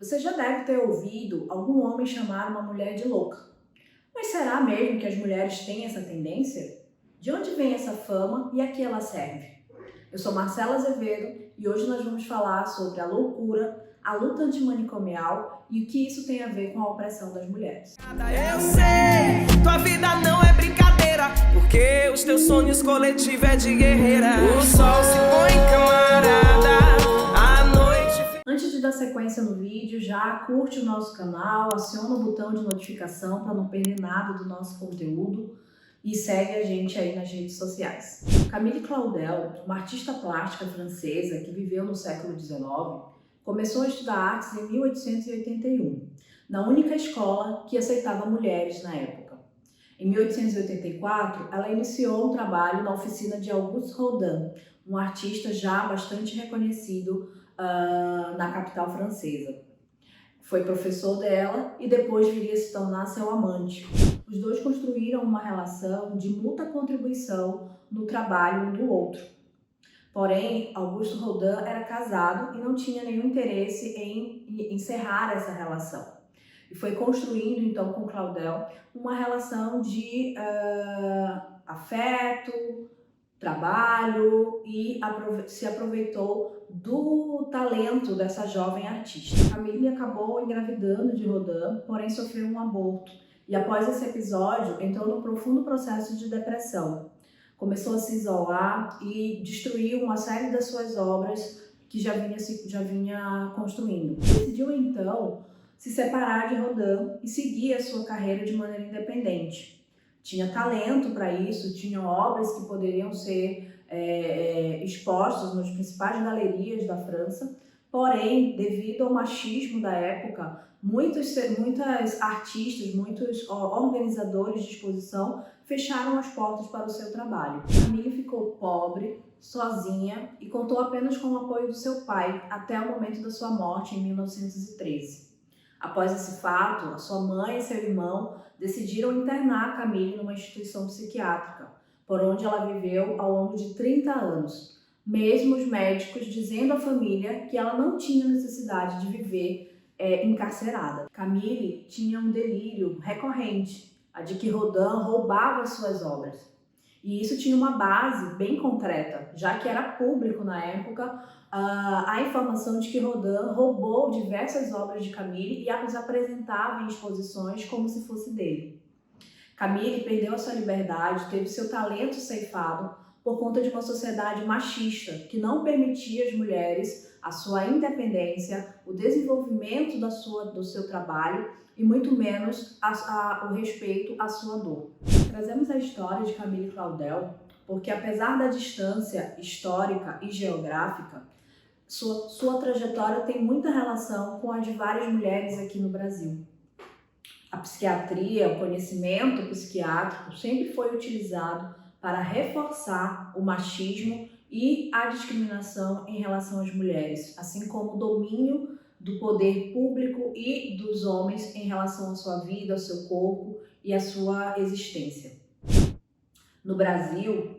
Você já deve ter ouvido algum homem chamar uma mulher de louca. Mas será mesmo que as mulheres têm essa tendência? De onde vem essa fama e a que ela serve? Eu sou Marcela Azevedo e hoje nós vamos falar sobre a loucura, a luta antimanicomial e o que isso tem a ver com a opressão das mulheres. Eu sei, tua vida não é brincadeira, porque os teus sonhos coletivos é de guerreira. O sol se põe camarada, a noite... Antes de dar sequência no vídeo, já curte o nosso canal, aciona o botão de notificação para não perder nada do nosso conteúdo e segue a gente aí nas redes sociais. Camille Claudel, uma artista plástica francesa que viveu no século XIX, começou a estudar artes em 1881, na única escola que aceitava mulheres na época. Em 1884, ela iniciou um trabalho na oficina de Auguste Rodin, um artista já bastante reconhecido na capital francesa. Foi professor dela e depois viria a se tornar seu amante. Os dois construíram uma relação de mútua contribuição no trabalho um do outro. Porém, Auguste Rodin era casado e não tinha nenhum interesse em encerrar essa relação. E foi construindo, então, com Claudel, uma relação de afeto, trabalho e se aproveitou do talento dessa jovem artista. Camille acabou engravidando de Rodin, porém sofreu um aborto. E após esse episódio, entrou num profundo processo de depressão. Começou a se isolar e destruiu uma série das suas obras que já vinha construindo. Decidiu então se separar de Rodin e seguir a sua carreira de maneira independente. Tinha talento para isso, tinha obras que poderiam ser expostas nas principais galerias da França, porém, devido ao machismo da época, muitas artistas, muitos organizadores de exposição fecharam as portas para o seu trabalho. Camille ficou pobre, sozinha e contou apenas com o apoio do seu pai até o momento da sua morte em 1913. Após esse fato, a sua mãe e seu irmão decidiram internar Camille numa instituição psiquiátrica, por onde ela viveu ao longo de 30 anos, mesmo os médicos dizendo à família que ela não tinha necessidade de viver encarcerada. Camille tinha um delírio recorrente, a de que Rodin roubava suas obras. E isso tinha uma base bem concreta, já que era público na época a informação de que Rodin roubou diversas obras de Camille e as apresentava em exposições como se fosse dele. Camille perdeu a sua liberdade, teve seu talento ceifado por conta de uma sociedade machista que não permitia às mulheres a sua independência, o desenvolvimento do seu trabalho e muito menos o respeito à sua dor. Trazemos a história de Camille Claudel porque, apesar da distância histórica e geográfica, sua trajetória tem muita relação com a de várias mulheres aqui no Brasil. A psiquiatria, o conhecimento psiquiátrico sempre foi utilizado para reforçar o machismo e a discriminação em relação às mulheres, assim como o domínio do poder público e dos homens em relação à sua vida, ao seu corpo e à sua existência. No Brasil,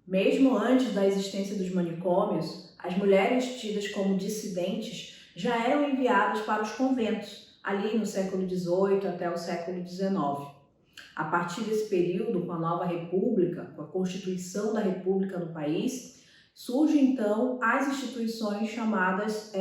mesmo antes da existência dos manicômios, as mulheres tidas como dissidentes já eram enviadas para os conventos, ali no século XVIII até o século XIX. A partir desse período, com a nova república, com a constituição da república no país, surgem então as instituições chamadas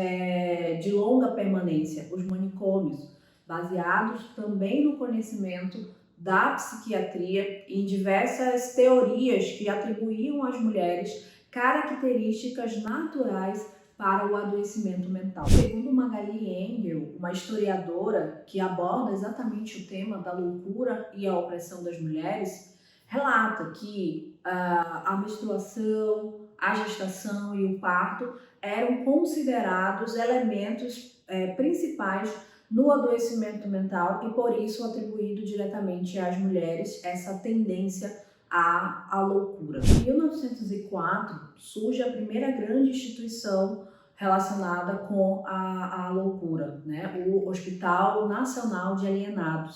de longa permanência, os manicômios, baseados também no conhecimento da psiquiatria e em diversas teorias que atribuíam às mulheres características naturais para o adoecimento mental. Segundo Magali Engel, uma historiadora que aborda exatamente o tema da loucura e a opressão das mulheres, relata que a menstruação, a gestação e o parto eram considerados elementos principais no adoecimento mental e por isso atribuído diretamente às mulheres essa tendência à loucura. Em 1904 surge a primeira grande instituição relacionada com a loucura, né? O Hospital Nacional de Alienados.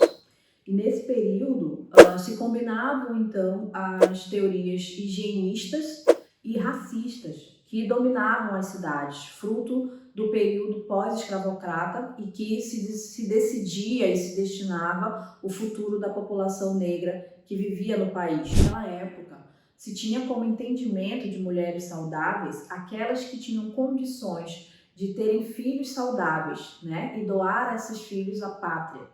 E nesse período se combinavam então as teorias higienistas e racistas que dominavam as cidades, fruto do período pós-escravocrata e que se decidia e se destinava o futuro da população negra que vivia no país. Naquela época, se tinha como entendimento de mulheres saudáveis aquelas que tinham condições de terem filhos saudáveis, né, e doar esses filhos à pátria.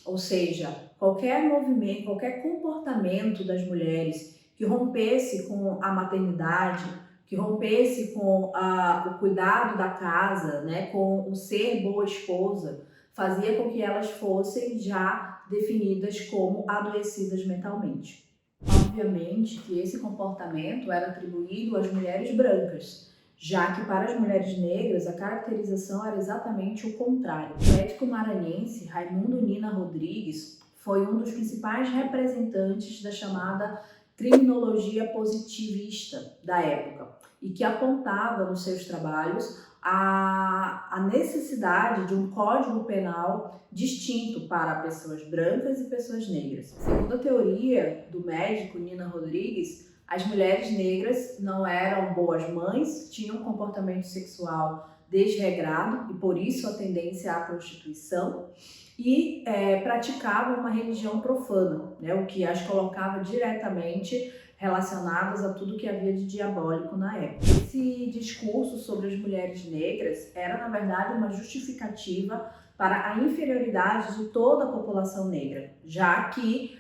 Ou seja, qualquer movimento, qualquer comportamento das mulheres que rompesse com a maternidade, que rompesse com o cuidado da casa, né, com o ser boa esposa, fazia com que elas fossem já definidas como adoecidas mentalmente. Obviamente que esse comportamento era atribuído às mulheres brancas, já que para as mulheres negras a caracterização era exatamente o contrário. O médico maranhense Raimundo Nina Rodrigues foi um dos principais representantes da chamada criminologia positivista da época e que apontava nos seus trabalhos a necessidade de um código penal distinto para pessoas brancas e pessoas negras. Segundo a teoria do médico Nina Rodrigues, as mulheres negras não eram boas mães, tinham um comportamento sexual desregrado e por isso a tendência à prostituição e praticavam uma religião profana, né, o que as colocava diretamente relacionadas a tudo que havia de diabólico na época. Esse discurso sobre as mulheres negras era, na verdade, uma justificativa para a inferioridade de toda a população negra, já que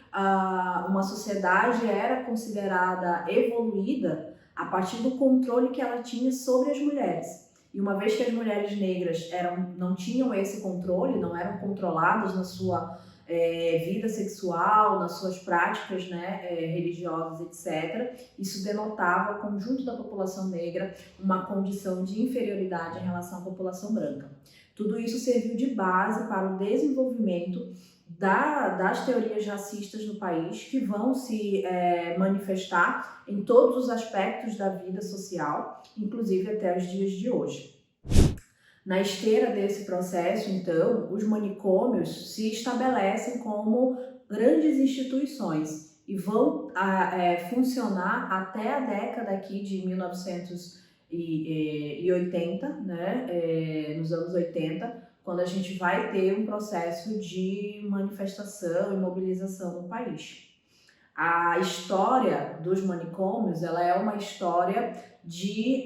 uma sociedade era considerada evoluída a partir do controle que ela tinha sobre as mulheres. E uma vez que as mulheres negras não tinham esse controle, não eram controladas na sua vida sexual, nas suas práticas, né, religiosas, etc., isso denotava ao conjunto da população negra uma condição de inferioridade em relação à população branca. Tudo isso serviu de base para o desenvolvimento das teorias racistas no país, que vão se manifestar em todos os aspectos da vida social, inclusive até os dias de hoje. Na esteira desse processo, então, os manicômios se estabelecem como grandes instituições e vão funcionar até a década aqui de 1980, né, nos anos 80, quando a gente vai ter um processo de manifestação e mobilização no país. A história dos manicômios, ela é uma história de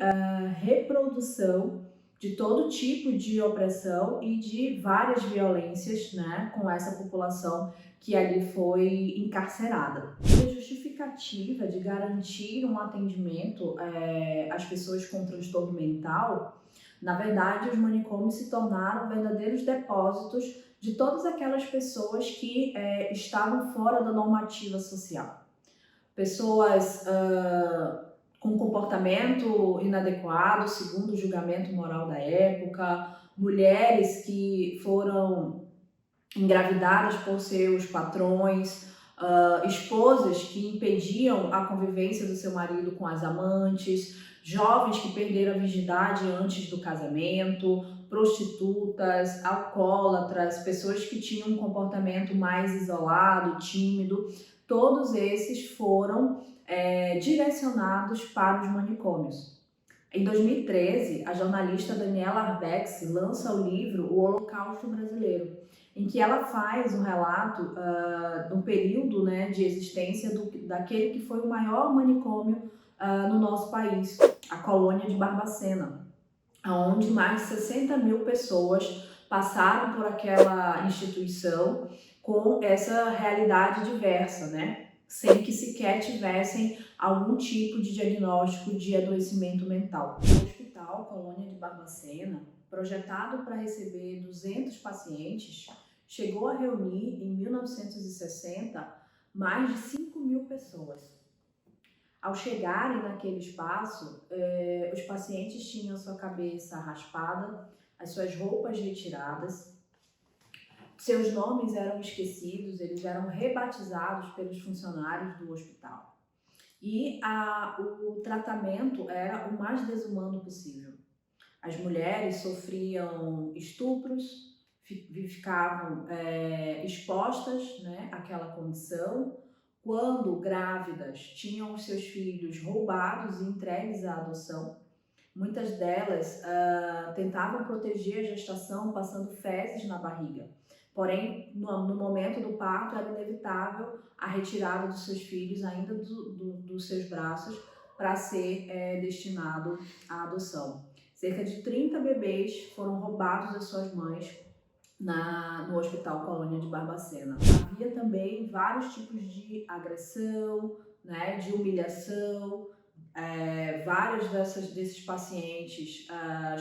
reprodução de todo tipo de opressão e de várias violências, né, com essa população que ali foi encarcerada. A justificativa de garantir um atendimento às pessoas com transtorno mental, na verdade, os manicômios se tornaram verdadeiros depósitos de todas aquelas pessoas que estavam fora da normativa social. Pessoas com comportamento inadequado, segundo o julgamento moral da época, mulheres que foram engravidadas por seus patrões, esposas que impediam a convivência do seu marido com as amantes, jovens que perderam a virgindade antes do casamento, prostitutas, alcoólatras, pessoas que tinham um comportamento mais isolado, tímido. Todos esses foram direcionados para os manicômios. Em 2013, a jornalista Daniela Arbex lança o livro O Holocausto Brasileiro, em que ela faz um relato do período, né, de existência daquele que foi o maior manicômio no nosso país, a colônia de Barbacena, onde mais de 60 mil pessoas passaram por aquela instituição com essa realidade diversa, né? Sem que sequer tivessem algum tipo de diagnóstico de adoecimento mental. O Hospital Colônia de Barbacena, projetado para receber 200 pacientes, chegou a reunir, em 1960, mais de 5 mil pessoas. Ao chegarem naquele espaço, os pacientes tinham sua cabeça raspada, as suas roupas retiradas, seus nomes eram esquecidos, eles eram rebatizados pelos funcionários do hospital. E o tratamento era o mais desumano possível. As mulheres sofriam estupros, ficavam expostas, né, àquela condição. Quando grávidas, tinham os seus filhos roubados e entregues à adoção. Muitas delas tentavam proteger a gestação passando fezes na barriga. Porém, no momento do parto, era inevitável a retirada dos seus filhos, ainda dos seus braços, para ser destinado à adoção. Cerca de 30 bebês foram roubados das suas mães no Hospital Colônia de Barbacena. Havia também vários tipos de agressão, né, de humilhação. Vários desses pacientes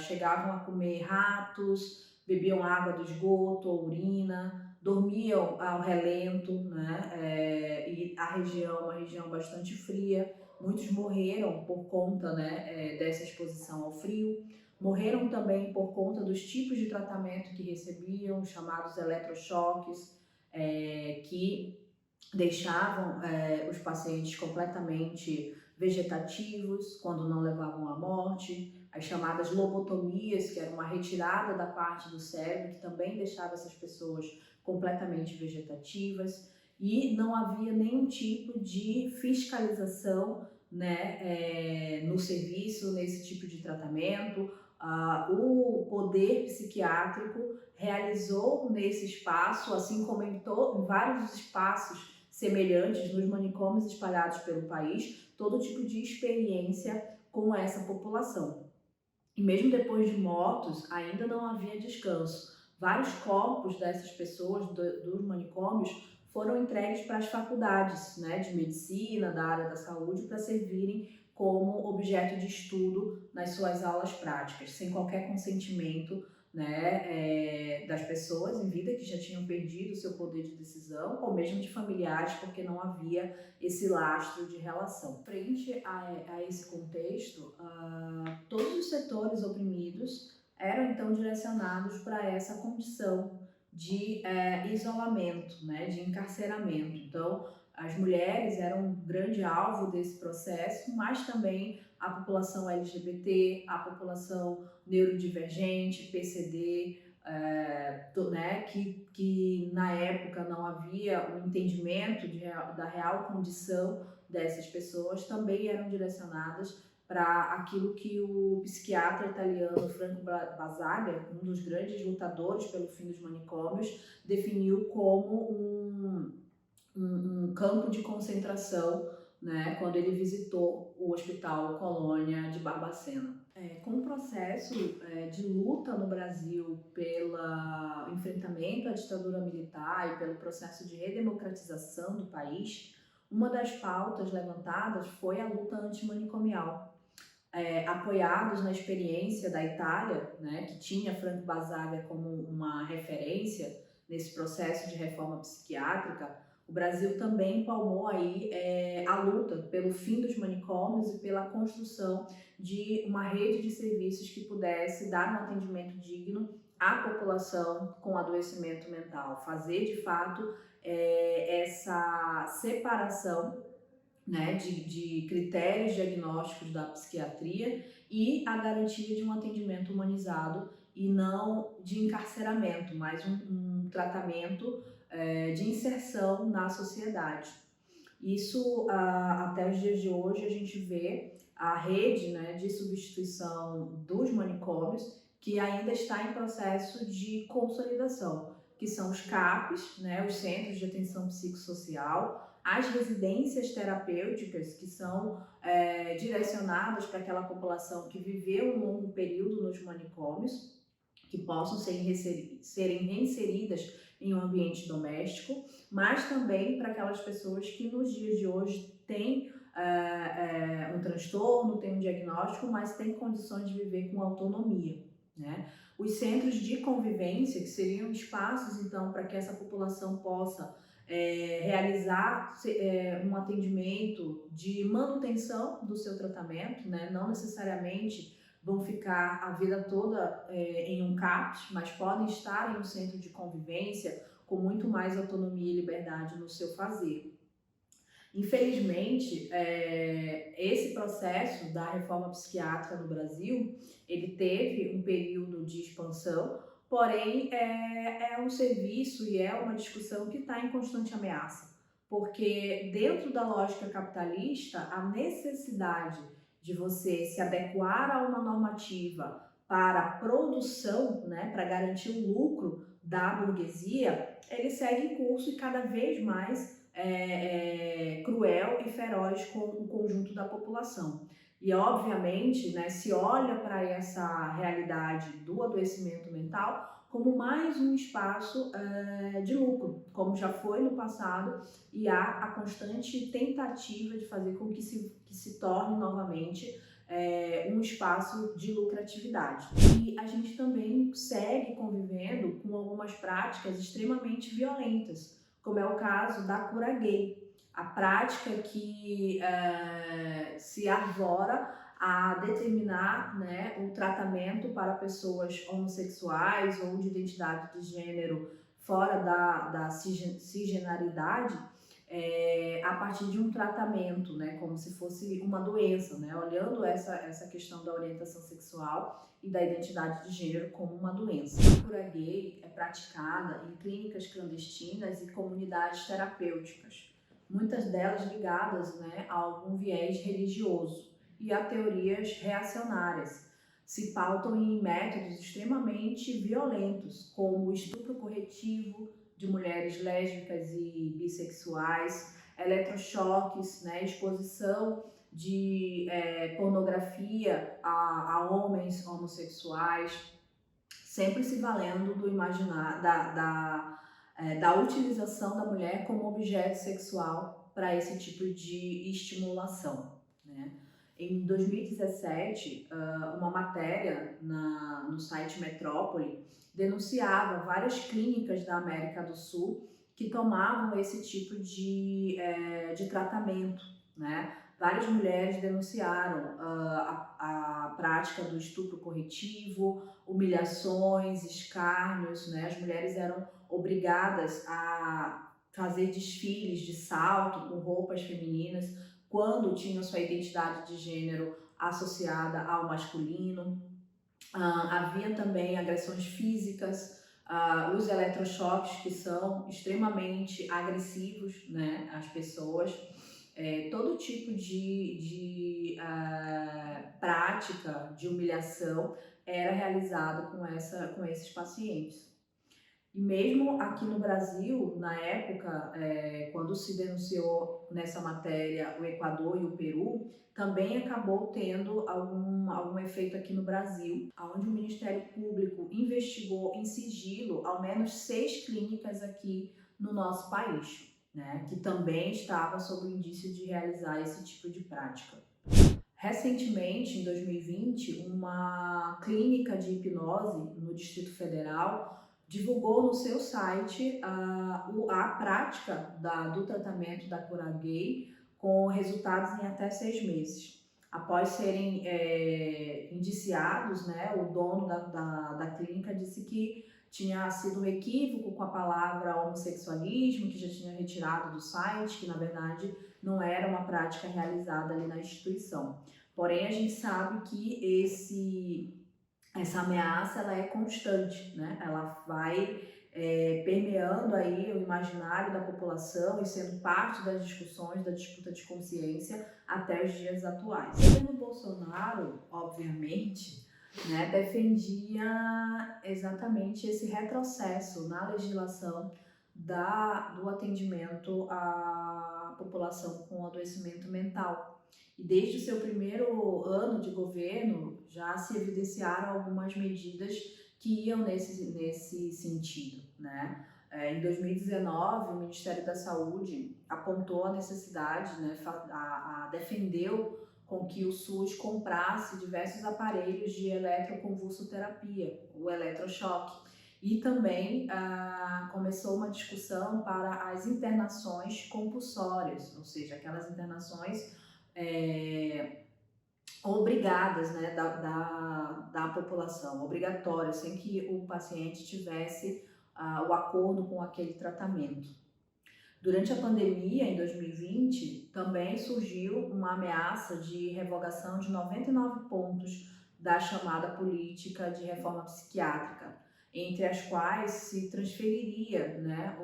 chegavam a comer ratos, bebiam água do esgoto ou urina, dormiam ao relento, né, e a região é uma região bastante fria. Muitos morreram por conta, né, dessa exposição ao frio. Morreram também por conta dos tipos de tratamento que recebiam, chamados eletrochoques, que deixavam os pacientes completamente vegetativos, quando não levavam à morte. As chamadas lobotomias, que era uma retirada da parte do cérebro, que também deixava essas pessoas completamente vegetativas. E não havia nenhum tipo de fiscalização, né, no serviço, nesse tipo de tratamento. O poder psiquiátrico realizou nesse espaço, assim como em vários espaços semelhantes nos manicômios espalhados pelo país, todo tipo de experiência com essa população. E mesmo depois de mortos, ainda não havia descanso. Vários corpos dessas pessoas, dos manicômios, foram entregues para as faculdades, né, de medicina, da área da saúde, para servirem como objeto de estudo nas suas aulas práticas, sem qualquer consentimento, né, das pessoas em vida que já tinham perdido o seu poder de decisão, ou mesmo de familiares, porque não havia esse lastro de relação. Frente a esse contexto, todos os setores oprimidos eram então direcionados para essa condição de isolamento, né, de encarceramento. Então, as mulheres eram um grande alvo desse processo, mas também a população LGBT, a população neurodivergente, PCD, né, que na época não havia um entendimento da real condição dessas pessoas, também eram direcionadas para aquilo que o psiquiatra italiano Franco Basaglia, um dos grandes lutadores pelo fim dos manicômios, definiu como um campo de concentração, né, quando ele visitou o Hospital Colônia de Barbacena. Com o processo de luta no Brasil pelo enfrentamento à ditadura militar e pelo processo de redemocratização do país, uma das pautas levantadas foi a luta antimanicomial. Apoiados na experiência da Itália, né, que tinha Franco Basaglia como uma referência nesse processo de reforma psiquiátrica, o Brasil também palmou aí a luta pelo fim dos manicômios e pela construção de uma rede de serviços que pudesse dar um atendimento digno à população com adoecimento mental, fazer de fato essa separação, né, de critérios diagnósticos da psiquiatria e a garantia de um atendimento humanizado e não de encarceramento, mas um tratamento de inserção na sociedade. Isso, até os dias de hoje, a gente vê a rede, né, de substituição dos manicômios que ainda está em processo de consolidação, que são os CAPs, né, os Centros de Atenção Psicossocial, as residências terapêuticas, que são direcionadas para aquela população que viveu um longo período nos manicômios, que possam serem reinseridas em um ambiente doméstico, mas também para aquelas pessoas que nos dias de hoje têm um transtorno, têm um diagnóstico, mas têm condições de viver com autonomia, né? Os centros de convivência, que seriam espaços, então, para que essa população possa realizar um atendimento de manutenção do seu tratamento, né? Não necessariamente vão ficar a vida toda em um CAPS, mas podem estar em um centro de convivência com muito mais autonomia e liberdade no seu fazer. Infelizmente, esse processo da reforma psiquiátrica no Brasil, ele teve um período de expansão, porém é um serviço e é uma discussão que está em constante ameaça, porque dentro da lógica capitalista, a necessidade de você se adequar a uma normativa para a produção, né, para garantir o lucro da burguesia, ele segue em curso e cada vez mais cruel e feroz com o conjunto da população. E, obviamente, né, se olha para essa realidade do adoecimento mental como mais um espaço de lucro, como já foi no passado, e há a constante tentativa de fazer com que se torne novamente um espaço de lucratividade. E a gente também segue convivendo com algumas práticas extremamente violentas, como é o caso da cura gay, a prática que se arvora a determinar, né, o tratamento para pessoas homossexuais ou de identidade de gênero fora da cisgenaridade, a partir de um tratamento, né, como se fosse uma doença, né, olhando essa questão da orientação sexual e da identidade de gênero como uma doença. A cura gay é praticada em clínicas clandestinas e comunidades terapêuticas, muitas delas ligadas, né, a algum viés religioso e a teorias reacionárias. Se pautam em métodos extremamente violentos, como o estupro corretivo de mulheres lésbicas e bissexuais, eletrochoques, né, exposição de pornografia a homens homossexuais, sempre se valendo do imaginar, da utilização da mulher como objeto sexual para esse tipo de estimulação, né? Em 2017, uma matéria no site Metrópole denunciava várias clínicas da América do Sul que tomavam esse tipo de tratamento, né? Várias mulheres denunciaram a prática do estupro corretivo, humilhações, escárnios, né? As mulheres eram obrigadas a fazer desfiles de salto com roupas femininas quando tinham sua identidade de gênero associada ao masculino. Havia também agressões físicas, os eletrochoques, que são extremamente agressivos, né, às pessoas. Todo tipo de prática de humilhação era realizado com esses pacientes. E mesmo aqui no Brasil, na época, quando se denunciou nessa matéria o Equador e o Peru, também acabou tendo algum efeito aqui no Brasil, onde o Ministério Público investigou em sigilo ao menos 6 clínicas aqui no nosso país, né, que também estava sob o indício de realizar esse tipo de prática. Recentemente, em 2020, uma clínica de hipnose no Distrito Federal divulgou no seu site a prática do tratamento da cura gay com resultados em até 6 meses. Após serem indiciados, né, o dono da clínica disse que tinha sido um equívoco com a palavra homossexualismo, que já tinha retirado do site, que na verdade não era uma prática realizada ali na instituição. Porém, a gente sabe que essa ameaça ela é constante, né? Ela vai permeando aí o imaginário da população e sendo parte das discussões, da disputa de consciência até os dias atuais. O governo Bolsonaro, obviamente, né, defendia exatamente esse retrocesso na legislação do atendimento à população com adoecimento mental. E desde o seu primeiro ano de governo já se evidenciaram algumas medidas que iam nesse sentido, né? Em 2019, o Ministério da Saúde apontou a necessidade, né, defendeu com que o SUS comprasse diversos aparelhos de eletroconvulsoterapia, o eletrochoque, e também começou uma discussão para as internações compulsórias, ou seja, aquelas internações obrigadas, né, da população, obrigatórias, sem que o paciente tivesse o acordo com aquele tratamento. Durante a pandemia, em 2020, também surgiu uma ameaça de revogação de 99 pontos da chamada política de reforma psiquiátrica, entre as quais se transferiria, né,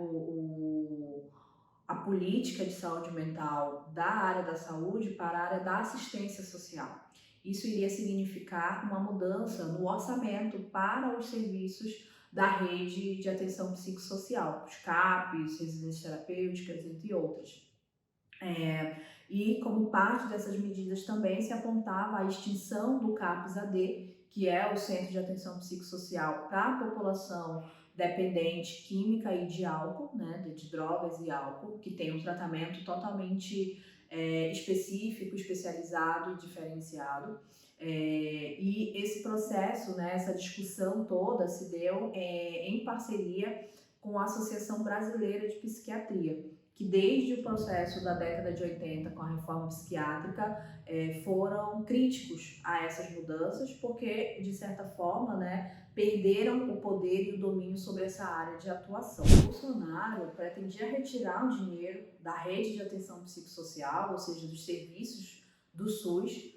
a política de saúde mental da área da saúde para a área da assistência social. Isso iria significar uma mudança no orçamento para os serviços da rede de atenção psicossocial, os CAPs, residências terapêuticas, entre outras. E como parte dessas medidas também se apontava a extinção do CAPS-AD, que é o Centro de Atenção Psicossocial para a população dependente química e de álcool, né, de drogas e álcool, que tem um tratamento totalmente específico, especializado e diferenciado. E esse processo, né, essa discussão toda se deu em parceria com a Associação Brasileira de Psiquiatria, que desde o processo da década de 80 com a reforma psiquiátrica foram críticos a essas mudanças, porque de certa forma, né, perderam o poder e o domínio sobre essa área de atuação. Bolsonaro pretendia retirar o dinheiro da rede de atenção psicossocial, ou seja, dos serviços do SUS,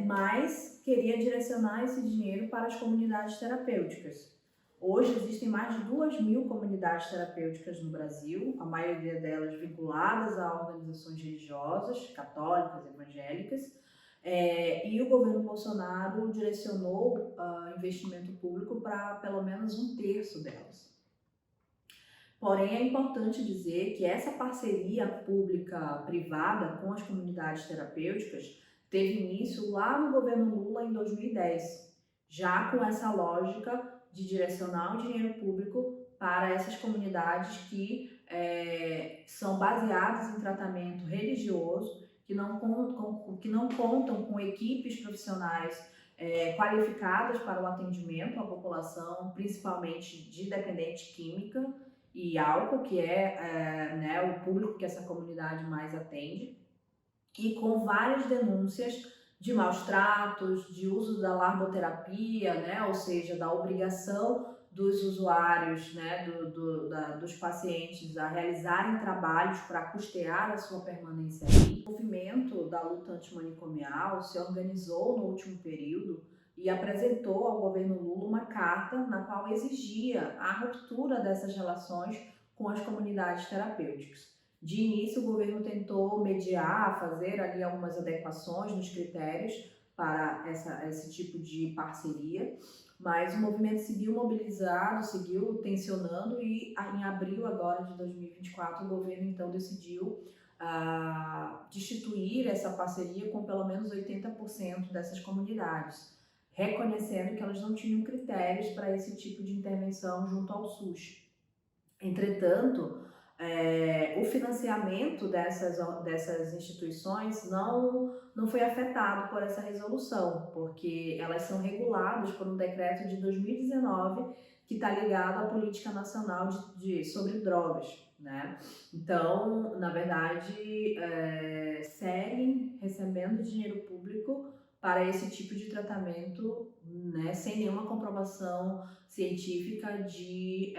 mas queria direcionar esse dinheiro para as comunidades terapêuticas. Hoje existem mais de 2.000 comunidades terapêuticas no Brasil, a maioria delas vinculadas a organizações religiosas, católicas, evangélicas, e o governo Bolsonaro direcionou investimento público para pelo menos 1/3 delas. Porém, é importante dizer que essa parceria pública-privada com as comunidades terapêuticas teve início lá no governo Lula em 2010, já com essa lógica de direcionar o dinheiro público para essas comunidades que são baseadas em tratamento religioso, que não contam com equipes profissionais qualificadas para o atendimento à população, principalmente de dependente química e álcool, que é o público que essa comunidade mais atende, e com várias denúncias de maus tratos, de uso da largoterapia, né, ou seja, da obrigação dos usuários, né, dos pacientes a realizarem trabalhos para custear a sua permanência ali. O movimento da luta antimanicomial se organizou no último período e apresentou ao governo Lula uma carta na qual exigia a ruptura dessas relações com as comunidades terapêuticas. De início, o governo tentou mediar, fazer ali algumas adequações nos critérios para esse tipo de parceria, mas o movimento seguiu mobilizado, seguiu tensionando e em abril agora de 2024 o governo então decidiu destituir essa parceria com pelo menos 80% dessas comunidades, reconhecendo que elas não tinham critérios para esse tipo de intervenção junto ao SUS. Entretanto, o financiamento dessas instituições não foi afetado por essa resolução, porque elas são reguladas por um decreto de 2019 que está ligado à Política Nacional sobre Drogas, né? Então, na verdade, seguem recebendo dinheiro público para esse tipo de tratamento, né, sem nenhuma comprovação científica de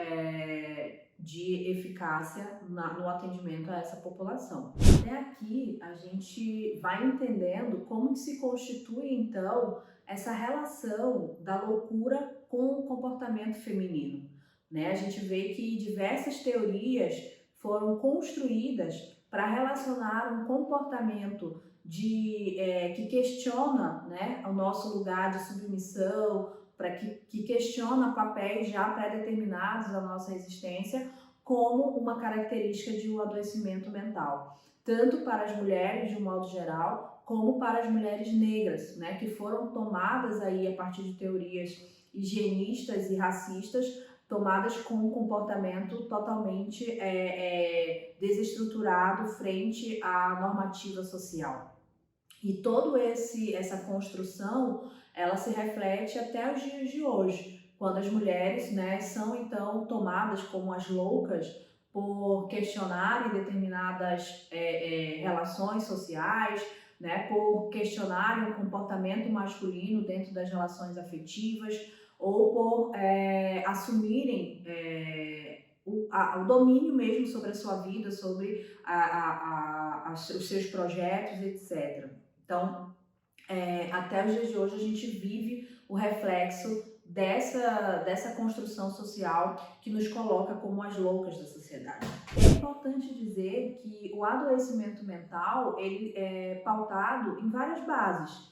eficácia no atendimento a essa população. Até aqui a gente vai entendendo como que se constitui então essa relação da loucura com o comportamento feminino, né? A gente vê que diversas teorias foram construídas para relacionar um comportamento que questiona, né, o nosso lugar de submissão, que questiona papéis já pré-determinados da nossa existência como uma característica de um adoecimento mental, tanto para as mulheres de um modo geral, como para as mulheres negras, né, que foram tomadas aí a partir de teorias higienistas e racistas, tomadas com um comportamento totalmente desestruturado frente à normativa social. E toda essa construção, ela se reflete até os dias de hoje, quando as mulheres, né, são então tomadas como as loucas por questionarem determinadas relações sociais, né, por questionarem o comportamento masculino dentro das relações afetivas, ou por assumirem o domínio mesmo sobre a sua vida, sobre os seus projetos, etc. Então, até os dias de hoje a gente vive o reflexo dessa construção social que nos coloca como as loucas da sociedade. importante dizer que o adoecimento mental ele é pautado em várias bases,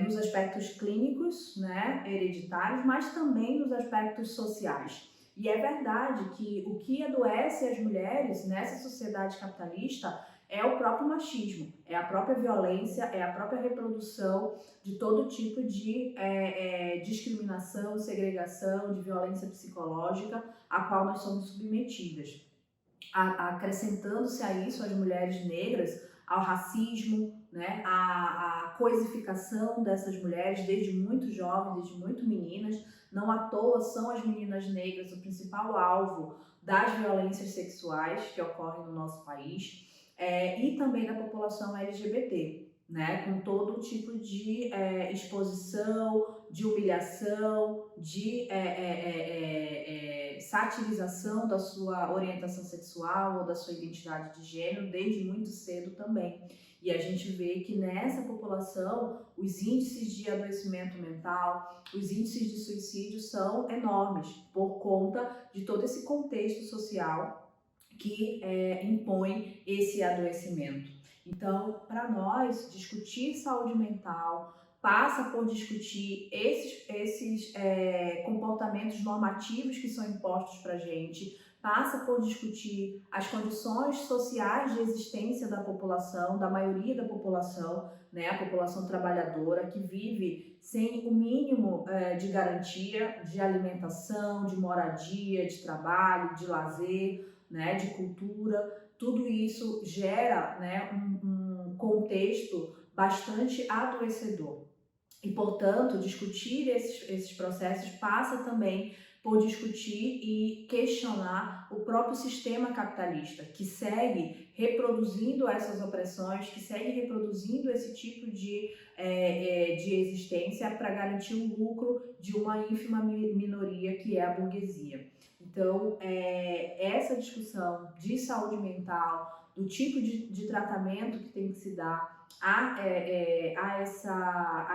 nos aspectos clínicos, né, hereditários, mas também nos aspectos sociais. E é verdade que o que adoece as mulheres nessa sociedade capitalista é o próprio machismo, é a própria violência, é a própria reprodução de todo tipo de discriminação, segregação, de violência psicológica a qual nós somos submetidas. Acrescentando-se a isso as mulheres negras, ao racismo, né, a coisificação dessas mulheres desde muito jovens, desde muito meninas. Não à toa são as meninas negras o principal alvo das violências sexuais que ocorrem no nosso país, e também da população LGBT, né, com todo tipo de exposição, de humilhação, de satirização da sua orientação sexual ou da sua identidade de gênero desde muito cedo também. E a gente vê que nessa população os índices de adoecimento mental, os índices de suicídio são enormes por conta de todo esse contexto social que impõe esse adoecimento. Então, para nós, discutir saúde mental passa por discutir esses comportamentos normativos que são impostos para a gente, passa por discutir as condições sociais de existência da população, da maioria da população, né, a população trabalhadora que vive sem o mínimo de garantia de alimentação, de moradia, de trabalho, de lazer, né, de cultura. Tudo isso gera, né, um contexto bastante adoecedor. E, portanto, discutir esses processos passa também por discutir e questionar o próprio sistema capitalista, que segue reproduzindo essas opressões, que segue reproduzindo esse tipo de existência para garantir o lucro de uma ínfima minoria que é a burguesia. Então, essa discussão de saúde mental, do tipo de tratamento que tem que se dar a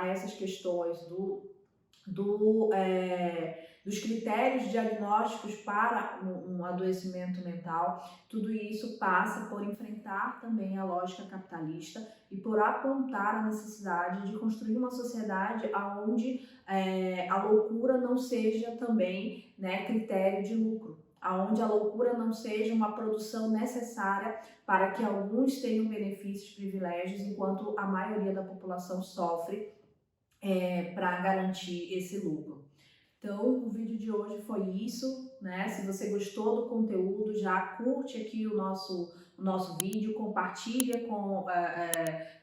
essas questões dos critérios diagnósticos para um adoecimento mental, tudo isso passa por enfrentar também a lógica capitalista e por apontar a necessidade de construir uma sociedade onde a loucura não seja também, né, critério de lucro, onde a loucura não seja uma produção necessária para que alguns tenham benefícios, privilégios, enquanto a maioria da população sofre para garantir esse lucro. Então, o vídeo de hoje foi isso, né? Se você gostou do conteúdo, já curte aqui o nosso vídeo, compartilha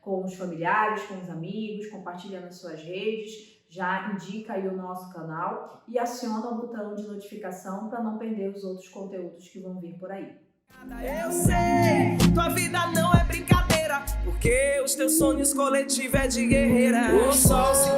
com os familiares, com os amigos, compartilha nas suas redes, já indica aí o nosso canal e aciona o botão de notificação para não perder os outros conteúdos que vão vir por aí. Eu sei, tua vida não é brincadeira, porque os teus sonhos coletivos é de guerreira. O sol se